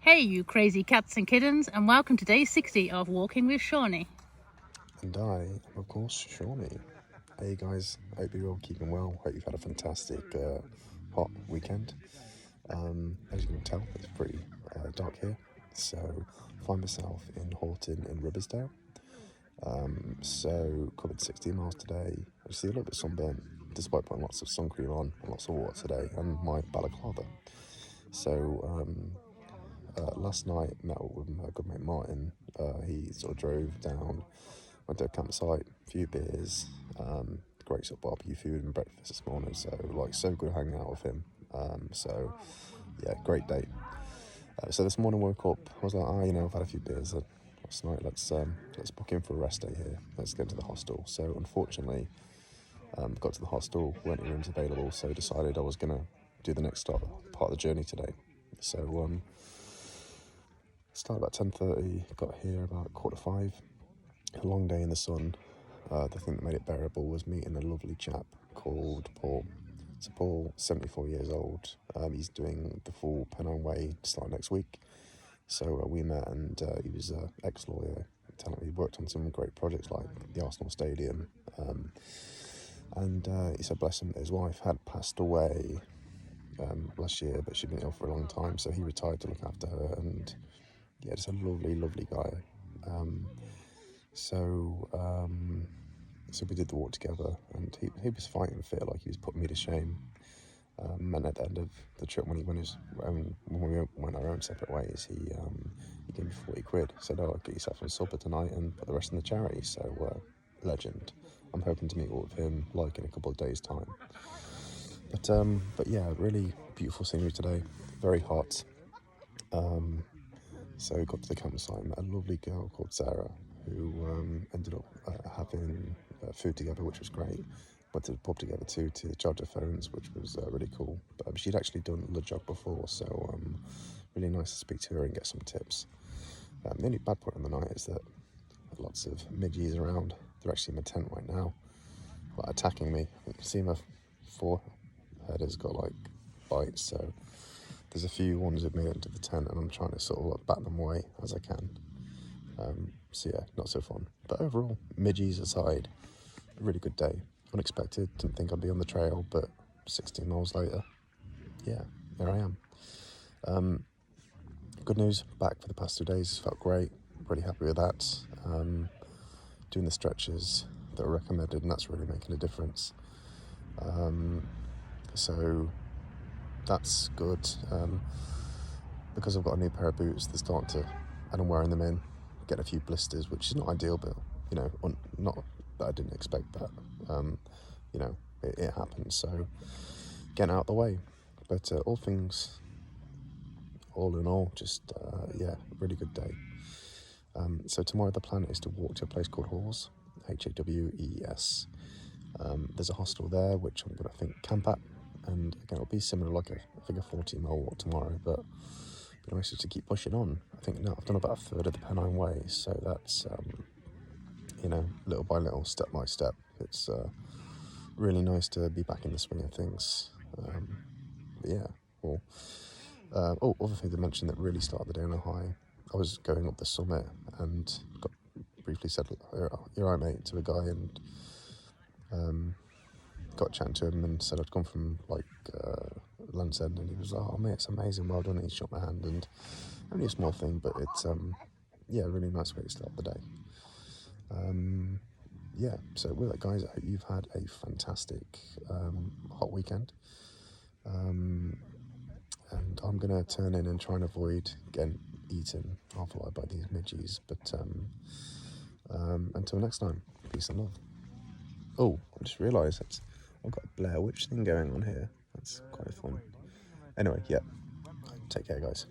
Hey you crazy cats and kittens, and welcome to day 60 of Walking with Shawnee. And I am of course Shawnee. Hey guys, hope you're all keeping well. Hope you've had a fantastic hot weekend. As you can tell, it's pretty dark here, so I find myself in Horton in Ribblesdale. So covered 16 miles today. I see a little bit sunburnt despite putting lots of sun cream on and lots of water today and my balaclava. So last night met up with my good mate Martin. He sort of drove down, went to a campsite, a few beers, great sort of barbecue food and breakfast this morning. So so good hanging out with him. So yeah, great day. So this morning woke up, I was like, I've had a few beers last night. Let's book in for a rest day here. Let's get to the hostel. So unfortunately, got to the hostel, weren't any rooms available. So decided I was gonna do the next part of the journey today. So started about 10:30, got here about 4:45. A long day in the sun. The thing that made it bearable was meeting a lovely chap called Paul. So Paul, 74 years old. He's doing the full Pennine Way start next week. So we met, and he was an ex-lawyer. He worked on some great projects like the Arsenal Stadium. And he said, bless him, his wife had passed away last year, but she'd been ill for a long time. So he retired to look after her, and yeah, just a lovely, lovely guy. So we did the walk together, and he was fighting fit, like he was putting me to shame. And at the end of the trip, when we went our own separate ways, he gave me 40 quid. Said, "Oh, get yourself some supper tonight and put the rest in the charity." So legend. I'm hoping to meet up with him like in a couple of days' time. But yeah, really beautiful scenery today. Very hot. So we got to the campsite, met a lovely girl called Sarah, who ended up having food together, which was great. Went to the pub together too to charge our phones, which was really cool. But she'd actually done the job before, so really nice to speak to her and get some tips. The only bad point of the night is that lots of midges around. They're actually in my tent right now, like, attacking me. You can see my forehead has got like bites, so there's a few ones that made it into the tent, and I'm trying to sort of like bat them away as I can. So yeah, not so fun. But overall, midges aside, a really good day. Unexpected, didn't think I'd be on the trail, but 16 miles later, yeah, here I am. Good news, back for the past 2 days, felt great, really happy with that. Doing the stretches that are recommended, and that's really making a difference. So that's good. Because I've got a new pair of boots, they're starting to, and I'm wearing them in, get a few blisters, which is not ideal, but not that I didn't expect that. It happened, so getting out of the way. But all in all, just really good day. So tomorrow the plan is to walk to a place called Haws, Hawees. There's a hostel there which I'm gonna camp at, and again it'll be similar, like I think a 40-mile walk tomorrow, but it'd be nice to keep pushing on. I think now I've done about a third of the Pennine Way, so that's little by little, step by step. It's really nice to be back in the swing of things. Other thing to mention that really started the day on a high. I was going up the summit and got briefly said, "You're right, mate," to a guy, and got chatting to him and said I'd come from Land's End, and he was like, "Oh mate, it's amazing, well done." And he shook my hand, and only a small thing, but it's a really nice way to start the day. So with that, guys, I hope you've had a fantastic hot weekend. And I'm gonna turn in and try and avoid getting eaten half alive by these midges. But until next time, peace and love. Oh, I just realised that I've got a Blair Witch thing going on here. That's quite fun. Anyway, yeah, take care, guys.